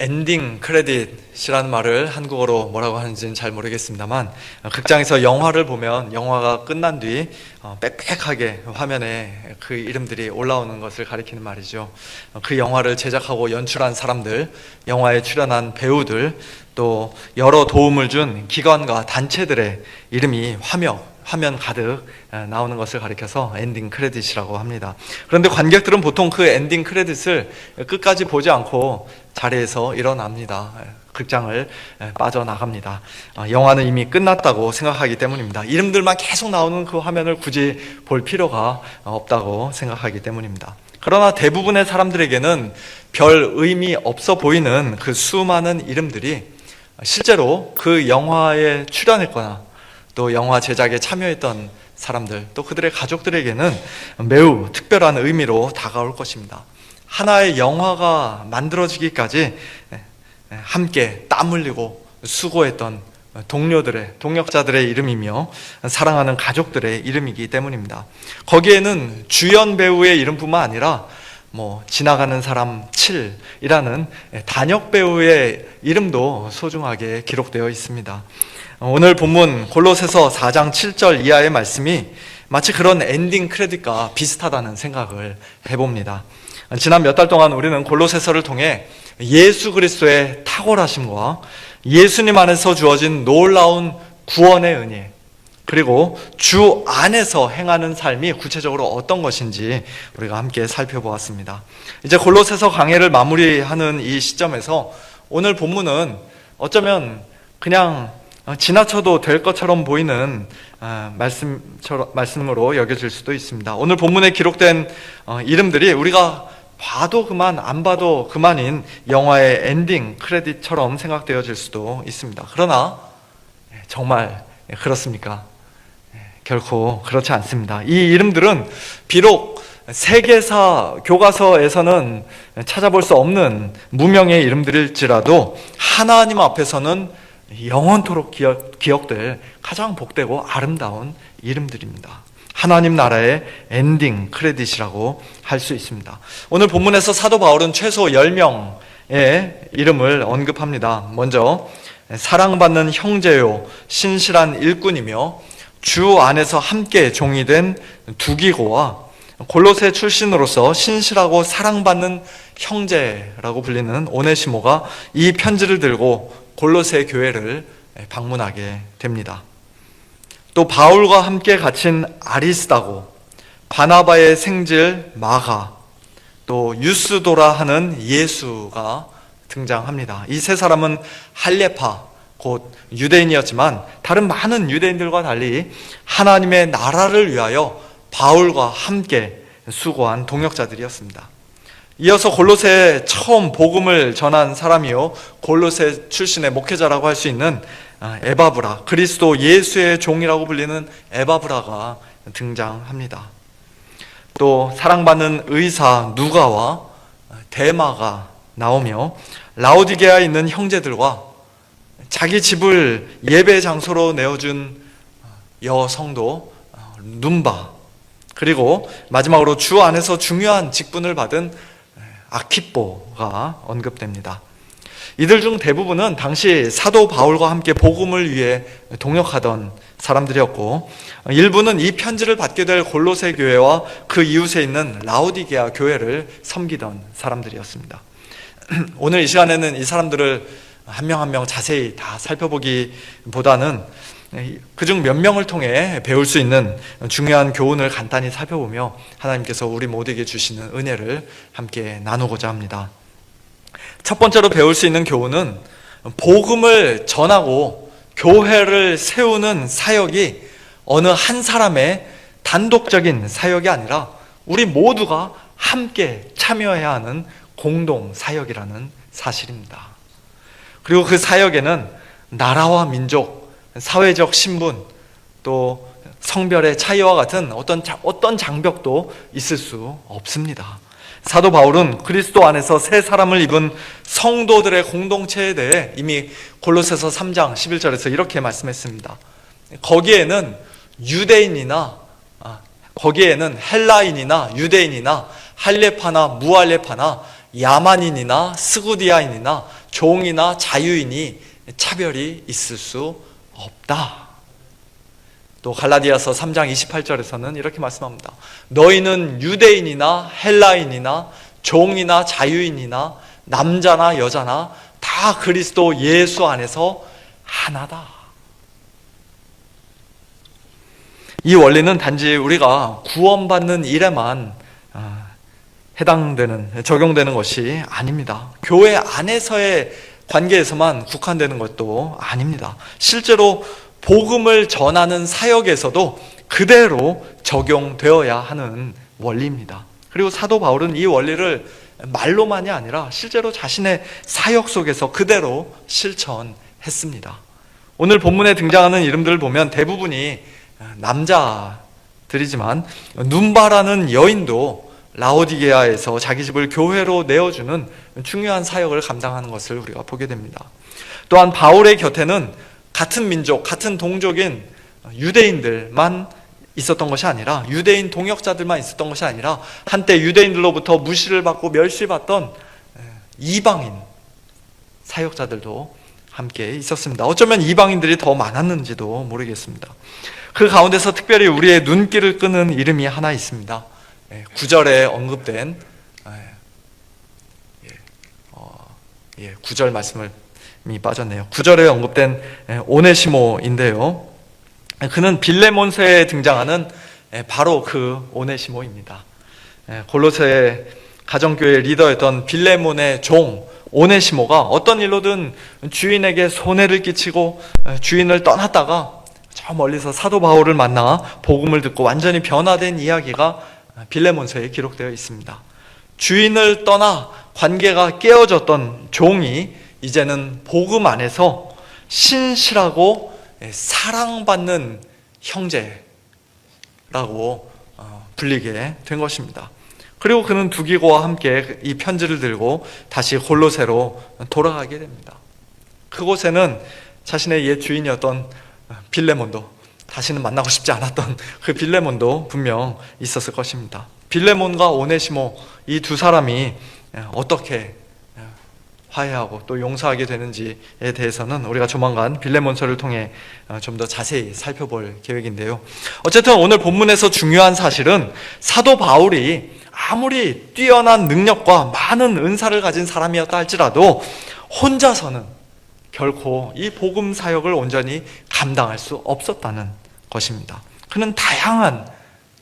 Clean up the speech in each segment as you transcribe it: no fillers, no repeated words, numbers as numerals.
엔딩 크레딧이라는 말을 한국어로 뭐라고 하는지는 잘 모르겠습니다만, 극장에서 영화를 보면 영화가 끝난 뒤 빽빽하게 화면에 그 이름들이 올라오는 것을 가리키는 말이죠. 그 영화를 제작하고 연출한 사람들, 영화에 출연한 배우들, 또 여러 도움을 준 기관과 단체들의 이름이 화면 가득 나오는 것을 가리켜서 엔딩 크레딧이라고 합니다. 그런데 관객들은 보통 그 엔딩 크레딧을 끝까지 보지 않고 자리에서 일어납니다. 극장을 빠져나갑니다. 영화는 이미 끝났다고 생각하기 때문입니다. 이름들만 계속 나오는 그 화면을 굳이 볼 필요가 없다고 생각하기 때문입니다. 그러나 대부분의 사람들에게는 별 의미 없어 보이는 그 수많은 이름들이 실제로 그 영화에 출연했거나 또 영화 제작에 참여했던 사람들, 또 그들의 가족들에게는 매우 특별한 의미로 다가올 것입니다. 하나의 영화가 만들어지기까지 함께 땀 흘리고 수고했던 동력자들의 이름이며 사랑하는 가족들의 이름이기 때문입니다. 거기에는 주연 배우의 이름뿐만 아니라 지나가는 사람 7이라는 단역 배우의 이름도 소중하게 기록되어 있습니다. 오늘 본문 골로새서 4장 7절 이하의 말씀이 마치 그런 엔딩 크레딧과 비슷하다는 생각을 해봅니다. 지난 몇 달 동안 우리는 골로새서를 통해 예수 그리스도의 탁월하심과 예수님 안에서 주어진 놀라운 구원의 은혜, 그리고 주 안에서 행하는 삶이 구체적으로 어떤 것인지 우리가 함께 살펴보았습니다. 이제 골로새서 강해를 마무리하는 이 시점에서 오늘 본문은 어쩌면 그냥 지나쳐도 될 것처럼 보이는 말씀으로 여겨질 수도 있습니다. 오늘 본문에 기록된 이름들이 우리가 봐도 그만 안 봐도 그만인 영화의 엔딩 크레딧처럼 생각되어질 수도 있습니다. 그러나 정말 그렇습니까? 결코 그렇지 않습니다. 이 이름들은 비록 세계사 교과서에서는 찾아볼 수 없는 무명의 이름들일지라도 하나님 앞에서는 영원토록 기억될 가장 복되고 아름다운 이름들입니다. 하나님 나라의 엔딩 크레딧이라고 할 수 있습니다. 오늘 본문에서 사도 바울은 최소 10명의 이름을 언급합니다. 먼저 사랑받는 형제요 신실한 일꾼이며 주 안에서 함께 종이 된 두기고와 골로새 출신으로서 신실하고 사랑받는 형제라고 불리는 오네시모가 이 편지를 들고 골로새 교회를 방문하게 됩니다. 또 바울과 함께 갇힌 아리스다고, 바나바의 생질 마가, 또 유스도라 하는 예수가 등장합니다. 이 세 사람은 할례파, 곧 유대인이었지만 다른 많은 유대인들과 달리 하나님의 나라를 위하여 바울과 함께 수고한 동역자들이었습니다. 이어서 골로새에 처음 복음을 전한 사람이요 골로새 출신의 목회자라고 할 수 있는 에바브라, 그리스도 예수의 종이라고 불리는 에바브라가 등장합니다. 또 사랑받는 의사 누가와 데마가 나오며 라오디게아에 있는 형제들과 자기 집을 예배 장소로 내어준 여성도 눈바, 그리고 마지막으로 주 안에서 중요한 직분을 받은 아키뽀가 언급됩니다. 이들 중 대부분은 당시 사도 바울과 함께 복음을 위해 동역하던 사람들이었고, 일부는 이 편지를 받게 될 골로새 교회와 그 이웃에 있는 라오디게아 교회를 섬기던 사람들이었습니다. 오늘 이 시간에는 이 사람들을 한 명 한 명 자세히 다 살펴보기보다는 그중 몇 명을 통해 배울 수 있는 중요한 교훈을 간단히 살펴보며 하나님께서 우리 모두에게 주시는 은혜를 함께 나누고자 합니다. 첫 번째로 배울 수 있는 교훈은 복음을 전하고 교회를 세우는 사역이 어느 한 사람의 단독적인 사역이 아니라 우리 모두가 함께 참여해야 하는 공동 사역이라는 사실입니다. 그리고 그 사역에는 나라와 민족, 사회적 신분, 또 성별의 차이와 같은 어떤 장벽도 있을 수 없습니다. 사도 바울은 그리스도 안에서 새 사람을 입은 성도들의 공동체에 대해 이미 골로새서 3장 11절에서 이렇게 말씀했습니다. 거기에는 헬라인이나 유대인이나 할례파나 무할례파나 야만인이나 스구디아인이나 종이나 자유인이 차별이 있을 수 없다. 또 갈라디아서 3장 28절에서는 이렇게 말씀합니다. 너희는 유대인이나 헬라인이나 종이나 자유인이나 남자나 여자나 다 그리스도 예수 안에서 하나다. 이 원리는 단지 우리가 구원받는 일에만 적용되는 것이 아닙니다. 교회 안에서의 관계에서만 국한되는 것도 아닙니다. 실제로 복음을 전하는 사역에서도 그대로 적용되어야 하는 원리입니다. 그리고 사도 바울은 이 원리를 말로만이 아니라 실제로 자신의 사역 속에서 그대로 실천했습니다. 오늘 본문에 등장하는 이름들을 보면 대부분이 남자들이지만 눈바라는 여인도 라오디게아에서 자기 집을 교회로 내어주는 중요한 사역을 감당하는 것을 우리가 보게 됩니다. 또한 바울의 곁에는 같은 민족, 같은 동족인 유대인들만 있었던 것이 아니라 유대인 동역자들만 있었던 것이 아니라 한때 유대인들로부터 무시를 받고 멸시받던 이방인 사역자들도 함께 있었습니다. 어쩌면 이방인들이 더 많았는지도 모르겠습니다. 그 가운데서 특별히 우리의 눈길을 끄는 이름이 하나 있습니다. 9절에 언급된 9절 말씀이 빠졌네요. 9절에 언급된 오네시모인데요. 그는 빌레몬서에 등장하는 바로 그 오네시모입니다. 골로새 가정교회 리더였던 빌레몬의 종 오네시모가 어떤 일로든 주인에게 손해를 끼치고 주인을 떠났다가 저 멀리서 사도 바울을 만나 복음을 듣고 완전히 변화된 이야기가 빌레몬서에 기록되어 있습니다. 주인을 떠나 관계가 깨어졌던 종이 이제는 복음 안에서 신실하고 사랑받는 형제라고 불리게 된 것입니다. 그리고 그는 두기고와 함께 이 편지를 들고 다시 골로새로 돌아가게 됩니다. 그곳에는 자신의 옛 주인이었던 빌레몬도, 다시는 만나고 싶지 않았던 그 빌레몬도 분명 있었을 것입니다. 빌레몬과 오네시모 이 두 사람이 어떻게 화해하고 또 용서하게 되는지에 대해서는 우리가 조만간 빌레몬서를 통해 좀 더 자세히 살펴볼 계획인데요. 어쨌든 오늘 본문에서 중요한 사실은 사도 바울이 아무리 뛰어난 능력과 많은 은사를 가진 사람이었다 할지라도 혼자서는 결코 이 복음 사역을 온전히 감당할 수 없었다는 것입니다. 그는 다양한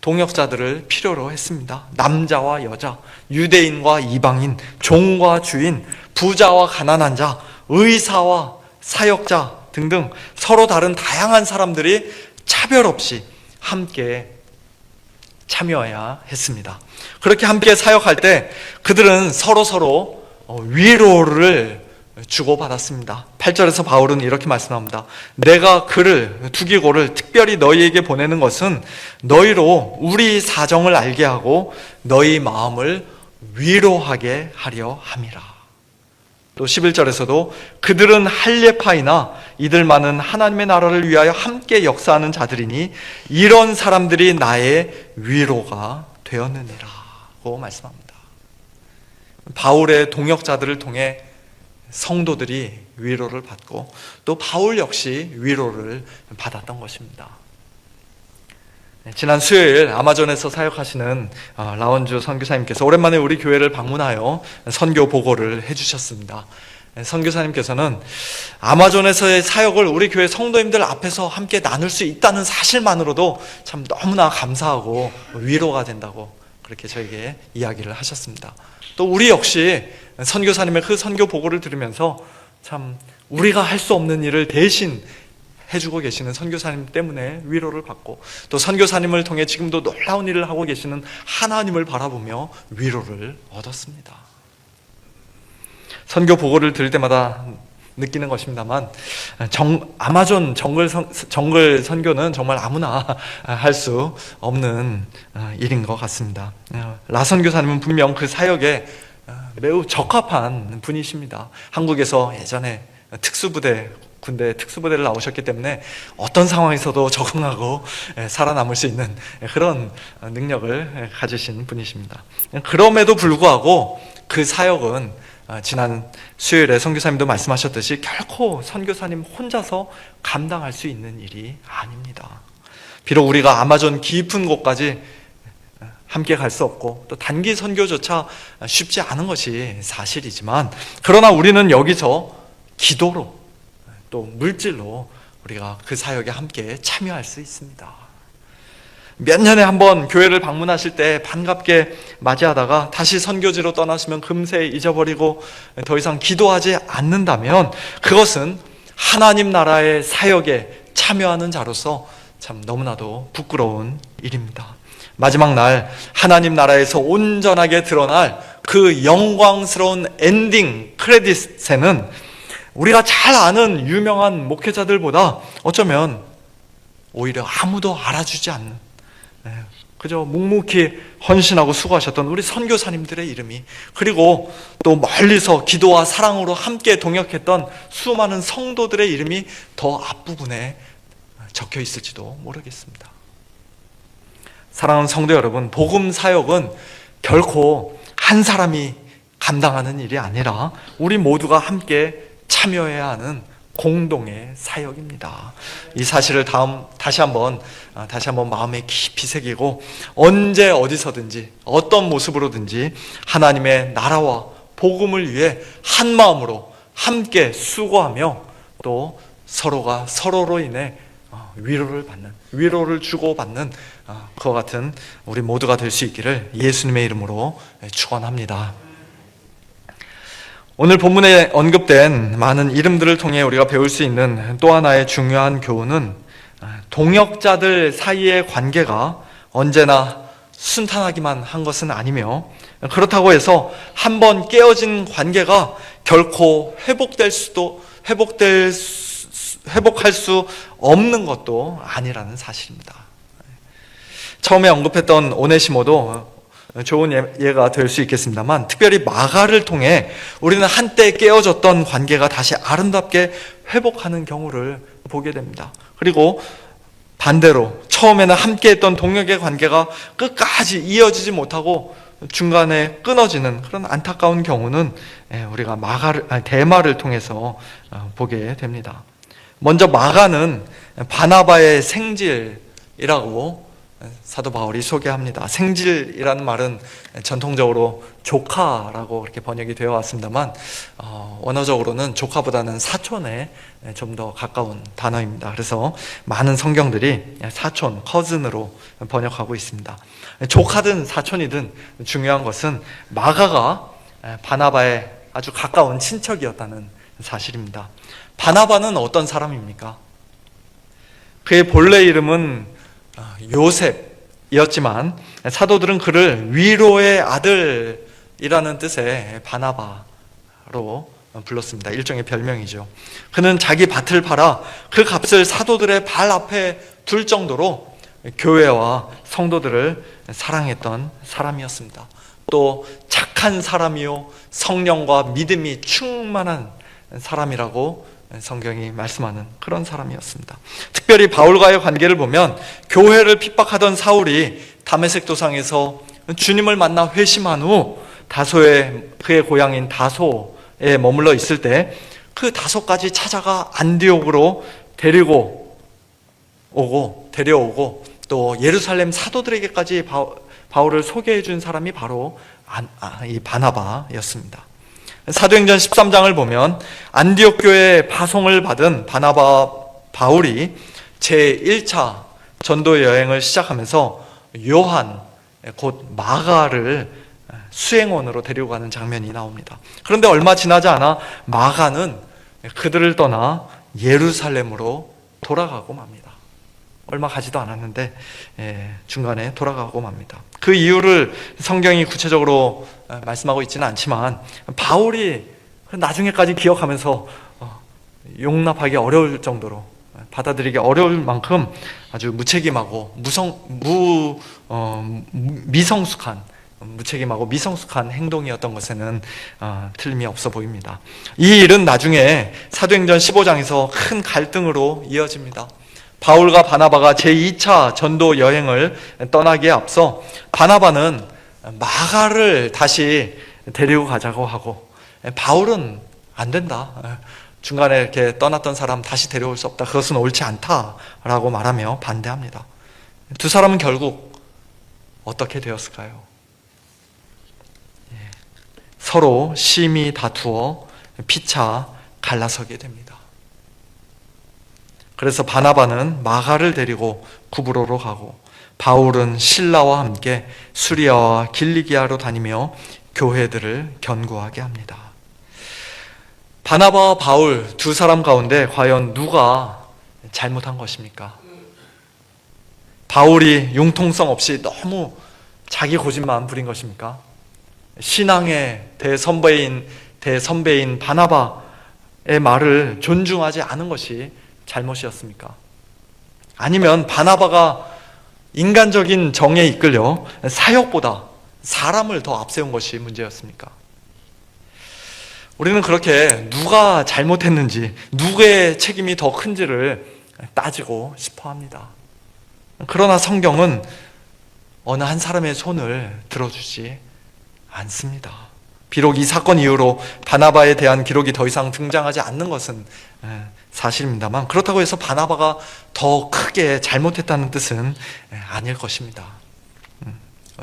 동역자들을 필요로 했습니다. 남자와 여자, 유대인과 이방인, 종과 주인, 부자와 가난한 자, 의사와 사역자 등등 서로 다른 다양한 사람들이 차별 없이 함께 참여해야 했습니다. 그렇게 함께 사역할 때 그들은 서로 위로를 주고받았습니다. 8절에서 바울은 이렇게 말씀합니다. 내가 두기고를 특별히 너희에게 보내는 것은 너희로 우리 사정을 알게 하고 너희 마음을 위로하게 하려 함이라. 또 11절에서도 그들은 할례파이나 이들만은 하나님의 나라를 위하여 함께 역사하는 자들이니 이런 사람들이 나의 위로가 되었느니라고 말씀합니다. 바울의 동역자들을 통해 성도들이 위로를 받고 또 바울 역시 위로를 받았던 것입니다. 지난 수요일 아마존에서 사역하시는 라원주 선교사님께서 오랜만에 우리 교회를 방문하여 선교 보고를 해주셨습니다. 선교사님께서는 아마존에서의 사역을 우리 교회 성도님들 앞에서 함께 나눌 수 있다는 사실만으로도 참 너무나 감사하고 위로가 된다고 그렇게 저에게 이야기를 하셨습니다. 또 우리 역시 선교사님의 그 선교 보고를 들으면서 참 우리가 할 수 없는 일을 대신 해주고 계시는 선교사님 때문에 위로를 받고 또 선교사님을 통해 지금도 놀라운 일을 하고 계시는 하나님을 바라보며 위로를 얻었습니다. 선교 보고를 들을 때마다 느끼는 것입니다만 아마존 정글 선교는 정말 아무나 할 수 없는 일인 것 같습니다. 라 선교사님은 분명 그 사역에 매우 적합한 분이십니다. 한국에서 예전에 군대 특수부대를 나오셨기 때문에 어떤 상황에서도 적응하고 살아남을 수 있는 그런 능력을 가지신 분이십니다. 그럼에도 불구하고 그 사역은 지난 수요일에 선교사님도 말씀하셨듯이 결코 선교사님 혼자서 감당할 수 있는 일이 아닙니다. 비록 우리가 아마존 깊은 곳까지 함께 갈 수 없고 또 단기 선교조차 쉽지 않은 것이 사실이지만, 그러나 우리는 여기서 기도로 또 물질로 우리가 그 사역에 함께 참여할 수 있습니다. 몇 년에 한 번 교회를 방문하실 때 반갑게 맞이하다가 다시 선교지로 떠나시면 금세 잊어버리고 더 이상 기도하지 않는다면 그것은 하나님 나라의 사역에 참여하는 자로서 참 너무나도 부끄러운 일입니다. 마지막 날 하나님 나라에서 온전하게 드러날 그 영광스러운 엔딩 크레딧에는 우리가 잘 아는 유명한 목회자들보다 어쩌면 오히려 아무도 알아주지 않는, 그저 묵묵히 헌신하고 수고하셨던 우리 선교사님들의 이름이, 그리고 또 멀리서 기도와 사랑으로 함께 동역했던 수많은 성도들의 이름이 더 앞부분에 적혀 있을지도 모르겠습니다. 사랑하는 성도 여러분, 복음 사역은 결코 한 사람이 감당하는 일이 아니라 우리 모두가 함께 참여해야 하는 공동의 사역입니다. 이 사실을 다시 한번 마음에 깊이 새기고 언제 어디서든지 어떤 모습으로든지 하나님의 나라와 복음을 위해 한 마음으로 함께 수고하며 또 서로가 서로로 인해 위로를 주고받는 그와 같은 우리 모두가 될 수 있기를 예수님의 이름으로 축원합니다. 오늘 본문에 언급된 많은 이름들을 통해 우리가 배울 수 있는 또 하나의 중요한 교훈은 동역자들 사이의 관계가 언제나 순탄하기만 한 것은 아니며, 그렇다고 해서 한번 깨어진 관계가 결코 회복할 수 없는 것도 아니라는 사실입니다. 처음에 언급했던 오네시모도 좋은 예가 될 수 있겠습니다만, 특별히 마가를 통해 우리는 한때 깨어졌던 관계가 다시 아름답게 회복하는 경우를 보게 됩니다. 그리고 반대로 처음에는 함께했던 동역의 관계가 끝까지 이어지지 못하고 중간에 끊어지는 그런 안타까운 경우는 우리가 데마를 통해서 보게 됩니다. 먼저 마가는 바나바의 생질이라고 사도 바울이 소개합니다. 생질이라는 말은 전통적으로 조카라고 그렇게 번역이 되어 왔습니다만, 원어적으로는 조카보다는 사촌에 좀 더 가까운 단어입니다. 그래서 많은 성경들이 사촌, 커즌으로 번역하고 있습니다. 조카든 사촌이든 중요한 것은 마가가 바나바의 아주 가까운 친척이었다는 사실입니다. 바나바는 어떤 사람입니까? 그의 본래 이름은 요셉이었지만 사도들은 그를 위로의 아들이라는 뜻의 바나바로 불렀습니다. 일종의 별명이죠. 그는 자기 밭을 팔아 그 값을 사도들의 발 앞에 둘 정도로 교회와 성도들을 사랑했던 사람이었습니다. 또 착한 사람이요 성령과 믿음이 충만한 사람이라고 성경이 말씀하는 그런 사람이었습니다. 특별히 바울과의 관계를 보면 교회를 핍박하던 사울이 다메섹 도상에서 주님을 만나 회심한 후 그의 고향인 다소에 머물러 있을 때 그 다소까지 찾아가 안디옥으로 데려오고 또 예루살렘 사도들에게까지 바울을 소개해 준 사람이 바로 이 바나바였습니다. 사도행전 13장을 보면 안디옥 교회에 파송을 받은 바울이 제1차 전도 여행을 시작하면서 요한, 곧 마가를 수행원으로 데리고 가는 장면이 나옵니다. 그런데 얼마 지나지 않아 마가는 그들을 떠나 예루살렘으로 돌아가고 맙니다. 얼마 가지도 않았는데 중간에 돌아가고 맙니다. 그 이유를 성경이 구체적으로 말씀하고 있지는 않지만 바울이 나중에까지 기억하면서 용납하기 어려울 정도로, 받아들이기 어려울 만큼 아주 무책임하고 미성숙한 행동이었던 것에는 틀림이 없어 보입니다. 이 일은 나중에 사도행전 15장에서 큰 갈등으로 이어집니다. 바울과 바나바가 제2차 전도 여행을 떠나기에 앞서 바나바는 마가를 다시 데리고 가자고 하고, 바울은 안 된다. 중간에 이렇게 떠났던 사람 다시 데려올 수 없다. 그것은 옳지 않다라고 말하며 반대합니다. 두 사람은 결국 어떻게 되었을까요? 서로 심히 다투어 피차 갈라서게 됩니다. 그래서 바나바는 마가를 데리고 구브로로 가고, 바울은 실라와 함께 수리아와 길리기아로 다니며 교회들을 견고하게 합니다. 바나바와 바울 두 사람 가운데 과연 누가 잘못한 것입니까? 바울이 융통성 없이 너무 자기 고집만 부린 것입니까? 신앙의 대선배인 바나바의 말을 존중하지 않은 것이 잘못이었습니까? 아니면 바나바가 인간적인 정에 이끌려 사역보다 사람을 더 앞세운 것이 문제였습니까? 우리는 그렇게 누가 잘못했는지, 누구의 책임이 더 큰지를 따지고 싶어 합니다. 그러나 성경은 어느 한 사람의 손을 들어주지 않습니다. 비록 이 사건 이후로 바나바에 대한 기록이 더 이상 등장하지 않는 것은 사실입니다만, 그렇다고 해서 바나바가 더 크게 잘못했다는 뜻은 아닐 것입니다.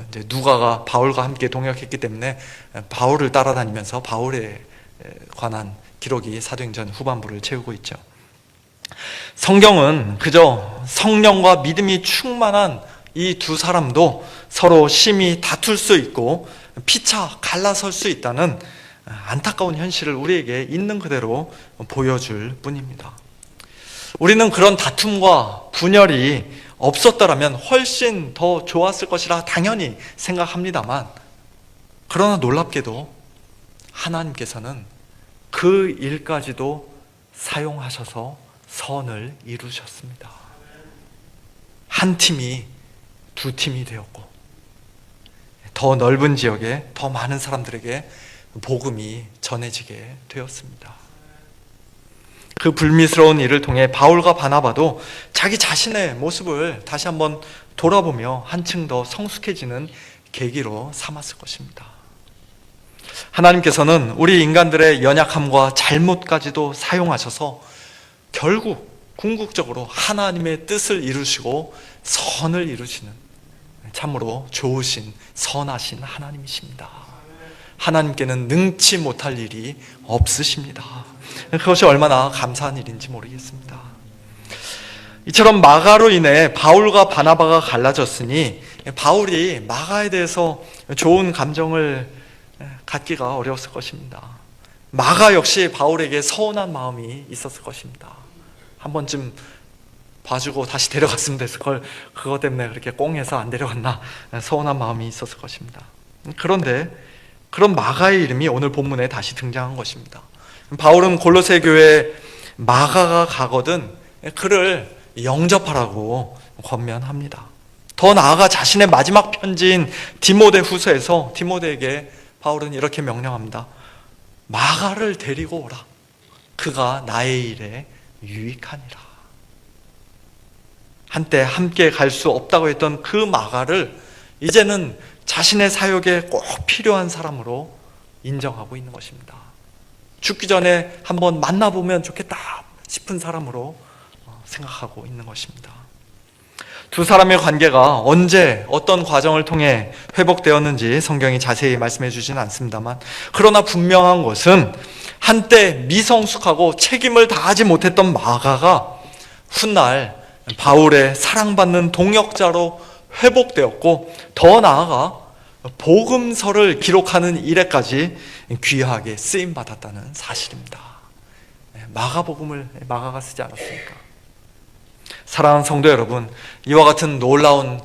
이제 누가가 바울과 함께 동역했기 때문에 바울을 따라다니면서 바울에 관한 기록이 사도행전 후반부를 채우고 있죠. 성경은 그저 성령과 믿음이 충만한 이 두 사람도 서로 심히 다툴 수 있고 피차 갈라설 수 있다는 안타까운 현실을 우리에게 있는 그대로 보여줄 뿐입니다. 우리는 그런 다툼과 분열이 없었더라면 훨씬 더 좋았을 것이라 당연히 생각합니다만, 그러나 놀랍게도 하나님께서는 그 일까지도 사용하셔서 선을 이루셨습니다. 한 팀이 두 팀이 되었고, 더 넓은 지역에 더 많은 사람들에게 복음이 전해지게 되었습니다. 그 불미스러운 일을 통해 바울과 바나바도 자기 자신의 모습을 다시 한번 돌아보며 한층 더 성숙해지는 계기로 삼았을 것입니다. 하나님께서는 우리 인간들의 연약함과 잘못까지도 사용하셔서 결국 궁극적으로 하나님의 뜻을 이루시고 선을 이루시는 참으로 좋으신 선하신 하나님이십니다. 하나님께는 능치 못할 일이 없으십니다. 그것이 얼마나 감사한 일인지 모르겠습니다. 이처럼 마가로 인해 바울과 바나바가 갈라졌으니 바울이 마가에 대해서 좋은 감정을 갖기가 어려웠을 것입니다. 마가 역시 바울에게 서운한 마음이 있었을 것입니다. 한 번쯤 봐주고 다시 데려갔으면 됐을 걸, 그것 때문에 그렇게 꽁해서 안 데려갔나 서운한 마음이 있었을 것입니다. 그런데 그런 마가의 이름이 오늘 본문에 다시 등장한 것입니다. 바울은 골로새 교회에 마가가 가거든 그를 영접하라고 권면합니다. 더 나아가 자신의 마지막 편지인 디모데 후서에서 디모데에게 바울은 이렇게 명령합니다. 마가를 데리고 오라. 그가 나의 일에 유익하니라. 한때 함께 갈 수 없다고 했던 그 마가를 이제는 자신의 사역에 꼭 필요한 사람으로 인정하고 있는 것입니다. 죽기 전에 한번 만나보면 좋겠다 싶은 사람으로 생각하고 있는 것입니다. 두 사람의 관계가 언제 어떤 과정을 통해 회복되었는지 성경이 자세히 말씀해 주지는 않습니다만, 그러나 분명한 것은 한때 미성숙하고 책임을 다하지 못했던 마가가 훗날 바울의 사랑받는 동역자로 회복되었고, 더 나아가 복음서를 기록하는 일에까지 귀하게 쓰임받았다는 사실입니다. 마가복음을 마가가 쓰지 않았습니까? 사랑하는 성도 여러분, 이와 같은 놀라운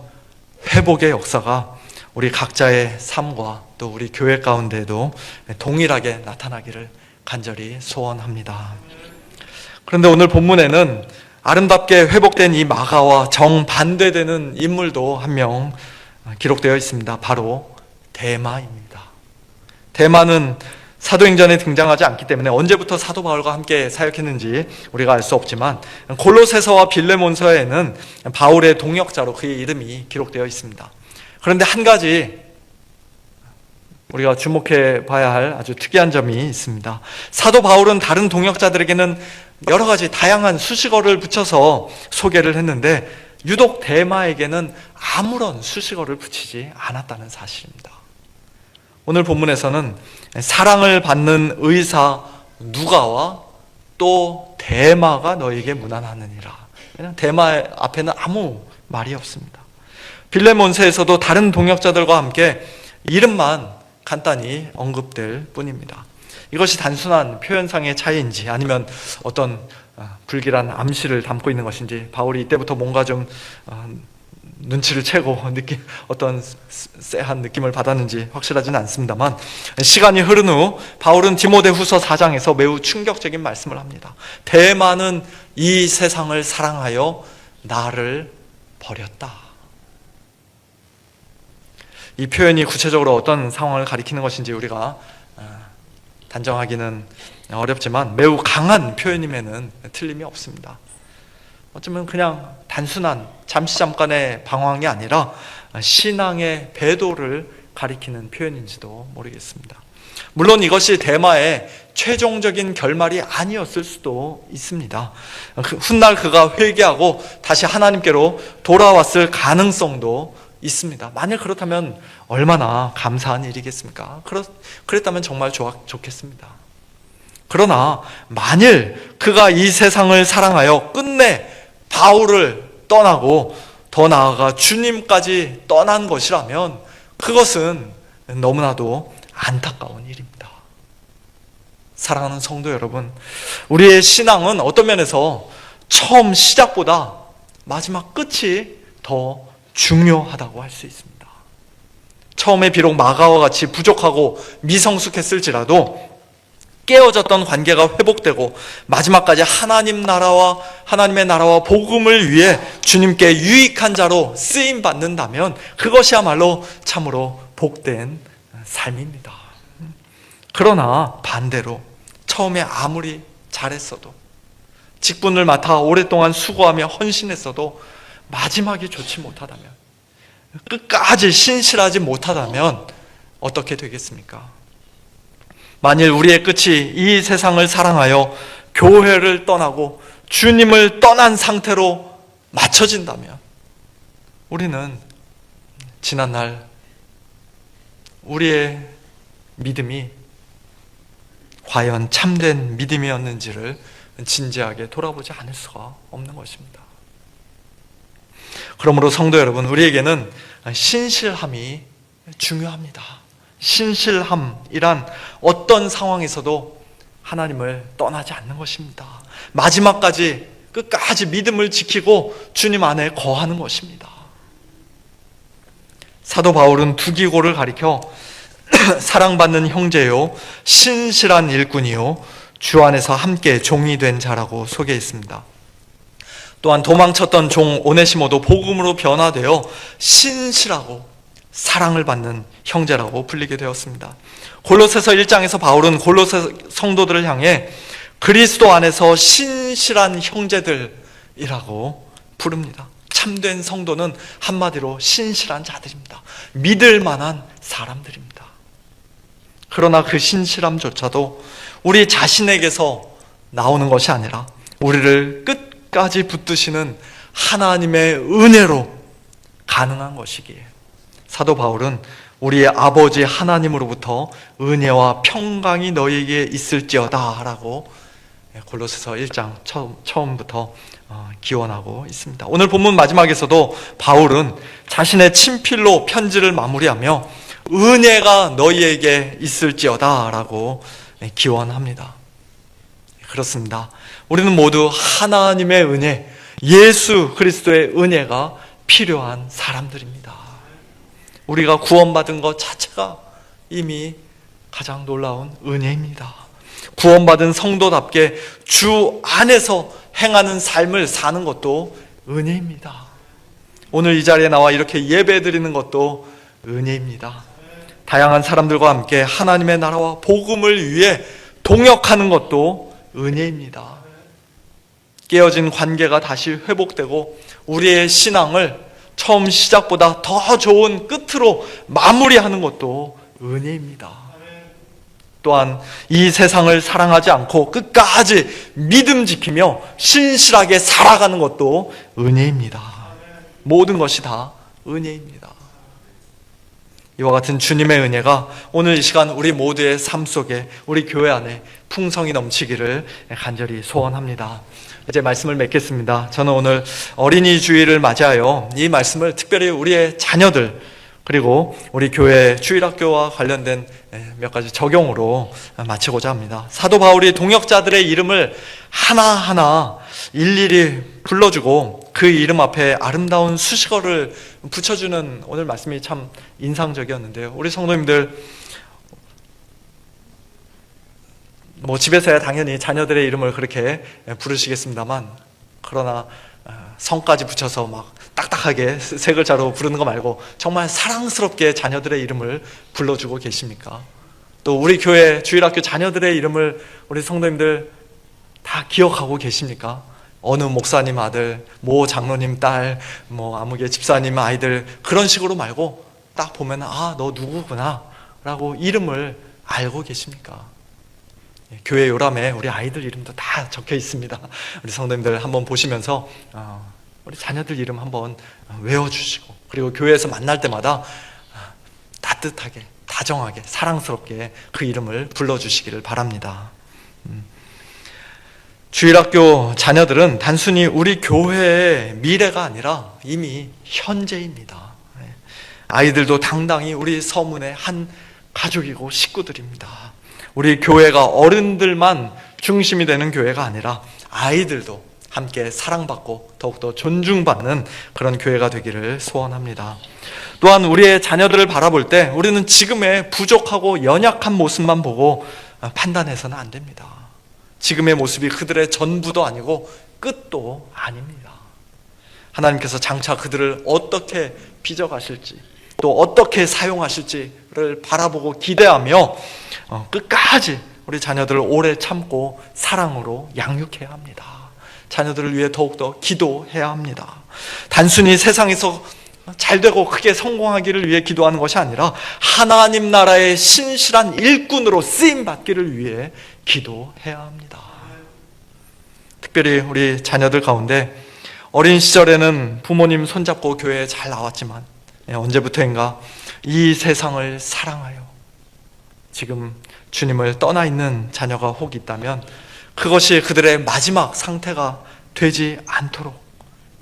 회복의 역사가 우리 각자의 삶과 또 우리 교회 가운데에도 동일하게 나타나기를 간절히 소원합니다. 그런데 오늘 본문에는 아름답게 회복된 이 마가와 정반대되는 인물도 한 명 기록되어 있습니다. 바로 데마입니다. 데마는 사도행전에 등장하지 않기 때문에 언제부터 사도 바울과 함께 사역했는지 우리가 알 수 없지만, 골로새서와 빌레몬서에는 바울의 동역자로 그의 이름이 기록되어 있습니다. 그런데 한 가지 우리가 주목해 봐야 할 아주 특이한 점이 있습니다. 사도 바울은 다른 동역자들에게는 여러 가지 다양한 수식어를 붙여서 소개를 했는데 유독 데마에게는 아무런 수식어를 붙이지 않았다는 사실입니다. 오늘 본문에서는 사랑을 받는 의사 누가와 또 데마가 너에게 문안하느니라. 그냥 데마 앞에는 아무 말이 없습니다. 빌레몬서에서도 다른 동역자들과 함께 이름만 간단히 언급될 뿐입니다. 이것이 단순한 표현상의 차이인지 아니면 어떤 불길한 암시를 담고 있는 것인지 바울이 이때부터 뭔가 좀 눈치를 채고 어떤 쎄한 느낌을 받았는지 확실하지는 않습니다만, 시간이 흐른 후 바울은 디모데후서 4장에서 매우 충격적인 말씀을 합니다. 데마는 이 세상을 사랑하여 나를 버렸다. 이 표현이 구체적으로 어떤 상황을 가리키는 것인지 우리가 단정하기는 어렵지만 매우 강한 표현임에는 틀림이 없습니다. 어쩌면 그냥 단순한 잠깐의 방황이 아니라 신앙의 배도를 가리키는 표현인지도 모르겠습니다. 물론 이것이 데마의 최종적인 결말이 아니었을 수도 있습니다. 훗날 그가 회개하고 다시 하나님께로 돌아왔을 가능성도 있습니다. 만약 그렇다면 얼마나 감사한 일이겠습니까? 그랬다면 정말 좋겠습니다. 그러나 만일 그가 이 세상을 사랑하여 끝내 바울을 떠나고 더 나아가 주님까지 떠난 것이라면 그것은 너무나도 안타까운 일입니다. 사랑하는 성도 여러분, 우리의 신앙은 어떤 면에서 처음 시작보다 마지막 끝이 더 중요하다고 할 수 있습니다. 처음에 비록 마가와 같이 부족하고 미성숙했을지라도 깨어졌던 관계가 회복되고 마지막까지 하나님의 나라와 복음을 위해 주님께 유익한 자로 쓰임 받는다면 그것이야말로 참으로 복된 삶입니다. 그러나 반대로 처음에 아무리 잘했어도, 직분을 맡아 오랫동안 수고하며 헌신했어도 마지막이 좋지 못하다면, 끝까지 신실하지 못하다면 어떻게 되겠습니까? 만일 우리의 끝이 이 세상을 사랑하여 교회를 떠나고 주님을 떠난 상태로 맞춰진다면 우리는 지난날 우리의 믿음이 과연 참된 믿음이었는지를 진지하게 돌아보지 않을 수가 없는 것입니다. 그러므로 성도 여러분, 우리에게는 신실함이 중요합니다. 신실함이란 어떤 상황에서도 하나님을 떠나지 않는 것입니다. 마지막까지 끝까지 믿음을 지키고 주님 안에 거하는 것입니다. 사도 바울은 두기고를 가리켜 사랑받는 형제요 신실한 일꾼이요 주 안에서 함께 종이 된 자라고 소개했습니다. 또한 도망쳤던 종 오네시모도 복음으로 변화되어 신실하고 사랑을 받는 형제라고 불리게 되었습니다. 골로새서 1장에서 바울은 골로새 성도들을 향해 그리스도 안에서 신실한 형제들이라고 부릅니다. 참된 성도는 한마디로 신실한 자들입니다. 믿을 만한 사람들입니다. 그러나 그 신실함조차도 우리 자신에게서 나오는 것이 아니라 우리를 끝까지 붙드시는 하나님의 은혜로 가능한 것이기에 사도 바울은 우리의 아버지 하나님으로부터 은혜와 평강이 너희에게 있을지어다 라고 골로새서 1장 처음부터 기원하고 있습니다. 오늘 본문 마지막에서도 바울은 자신의 친필로 편지를 마무리하며 은혜가 너희에게 있을지어다 라고 기원합니다. 그렇습니다. 우리는 모두 하나님의 은혜, 예수 그리스도의 은혜가 필요한 사람들입니다. 우리가 구원받은 것 자체가 이미 가장 놀라운 은혜입니다. 구원받은 성도답게 주 안에서 행하는 삶을 사는 것도 은혜입니다. 오늘 이 자리에 나와 이렇게 예배드리는 것도 은혜입니다. 다양한 사람들과 함께 하나님의 나라와 복음을 위해 동역하는 것도 은혜입니다. 깨어진 관계가 다시 회복되고 우리의 신앙을 처음 시작보다 더 좋은 끝으로 마무리하는 것도 은혜입니다. 또한 이 세상을 사랑하지 않고 끝까지 믿음 지키며 신실하게 살아가는 것도 은혜입니다. 모든 것이 다 은혜입니다. 이와 같은 주님의 은혜가 오늘 이 시간 우리 모두의 삶 속에, 우리 교회 안에 풍성이 넘치기를 간절히 소원합니다. 이제 말씀을 맺겠습니다. 저는 오늘 어린이 주일을 맞이하여 이 말씀을 특별히 우리의 자녀들, 그리고 우리 교회 주일학교와 관련된 몇 가지 적용으로 마치고자 합니다. 사도 바울이 동역자들의 이름을 하나하나 일일이 불러주고 그 이름 앞에 아름다운 수식어를 붙여주는 오늘 말씀이 참 인상적이었는데요. 우리 성도님들 집에서야 당연히 자녀들의 이름을 그렇게 부르시겠습니다만, 그러나 성까지 붙여서 막 딱딱하게 세 글자로 부르는 거 말고 정말 사랑스럽게 자녀들의 이름을 불러주고 계십니까? 또 우리 교회 주일학교 자녀들의 이름을 우리 성도님들 다 기억하고 계십니까? 어느 목사님 아들, 모 장로님 딸, 아무개 집사님 아이들, 그런 식으로 말고 딱 보면 너 누구구나 라고 이름을 알고 계십니까? 교회 요람에 우리 아이들 이름도 다 적혀 있습니다. 우리 성도님들 한번 보시면서 우리 자녀들 이름 한번 외워주시고, 그리고 교회에서 만날 때마다 따뜻하게, 다정하게, 사랑스럽게 그 이름을 불러주시기를 바랍니다. 주일학교 자녀들은 단순히 우리 교회의 미래가 아니라 이미 현재입니다. 아이들도 당당히 우리 서문의 한 가족이고 식구들입니다. 우리 교회가 어른들만 중심이 되는 교회가 아니라 아이들도 함께 사랑받고 더욱더 존중받는 그런 교회가 되기를 소원합니다. 또한 우리의 자녀들을 바라볼 때 우리는 지금의 부족하고 연약한 모습만 보고 판단해서는 안 됩니다. 지금의 모습이 그들의 전부도 아니고 끝도 아닙니다. 하나님께서 장차 그들을 어떻게 빚어가실지, 또 어떻게 사용하실지를 바라보고 기대하며 끝까지 우리 자녀들을 오래 참고 사랑으로 양육해야 합니다. 자녀들을 위해 더욱더 기도해야 합니다. 단순히 세상에서 잘되고 크게 성공하기를 위해 기도하는 것이 아니라 하나님 나라의 신실한 일꾼으로 쓰임받기를 위해 기도해야 합니다. 특별히 우리 자녀들 가운데 어린 시절에는 부모님 손잡고 교회에 잘 나왔지만 언제부터인가 이 세상을 사랑하여 지금 주님을 떠나 있는 자녀가 혹 있다면 그것이 그들의 마지막 상태가 되지 않도록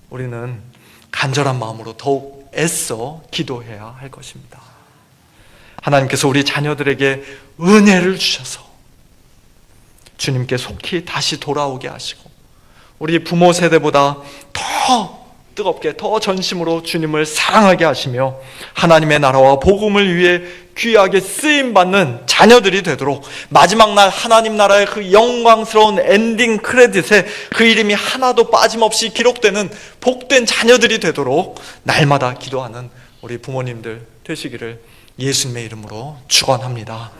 우리는 간절한 마음으로 더욱 애써 기도해야 할 것입니다. 하나님께서 우리 자녀들에게 은혜를 주셔서 주님께 속히 다시 돌아오게 하시고 우리 부모 세대보다 더 뜨겁게, 더 전심으로 주님을 사랑하게 하시며 하나님의 나라와 복음을 위해 귀하게 쓰임받는 자녀들이 되도록 마지막 날 하나님 나라의 그 영광스러운 엔딩 크레딧에 그 이름이 하나도 빠짐없이 기록되는 복된 자녀들이 되도록 날마다 기도하는 우리 부모님들 되시기를 예수님의 이름으로 축원합니다.